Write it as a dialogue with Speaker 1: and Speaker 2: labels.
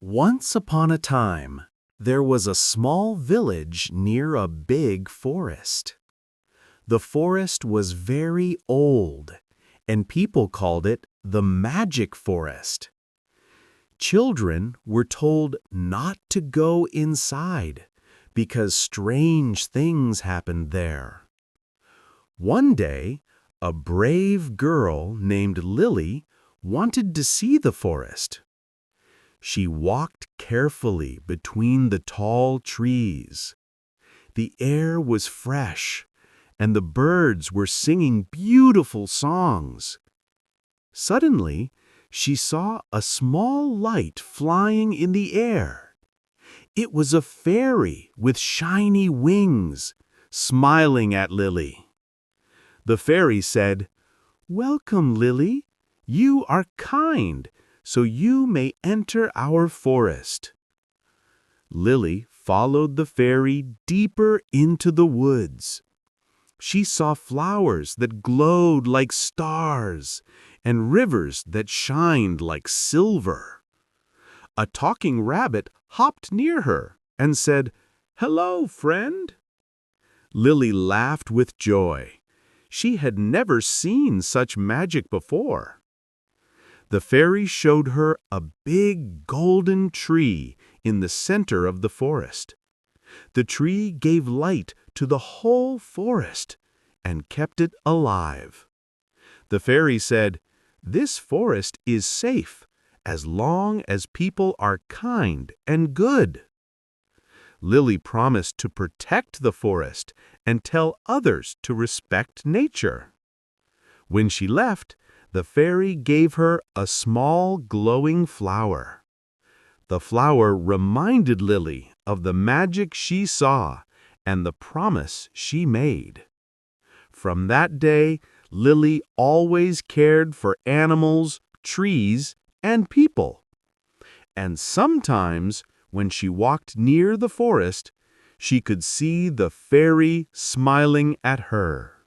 Speaker 1: Once upon a time, there was a small village near a big forest. The forest was very old, and people called it the Magic Forest. Children were told not to go inside because strange things happened there. One day, a brave girl named Lily wanted to see the forest. She walked carefully between the tall trees. The air was fresh, and the birds were singing beautiful songs. Suddenly, she saw a small light flying in the air. It was a fairy with shiny wings, smiling at Lily. The fairy said, "Welcome, Lily. You are kind, so you may enter our forest." Lily followed the fairy deeper into the woods. She saw flowers that glowed like stars and rivers that shined like silver. A talking rabbit hopped near her and said, "Hello, friend." Lily laughed with joy. She had never seen such magic before. The fairy showed her a big golden tree in the center of the forest. The tree gave light to the whole forest and kept it alive. The fairy said, "This forest is safe as long as people are kind and good." Lily promised to protect the forest and tell others to respect nature. When she left, the fairy gave her a small glowing flower. The flower reminded Lily of the magic she saw and the promise she made. From that day, Lily always cared for animals, trees, and people. And sometimes, when she walked near the forest, she could see the fairy smiling at her.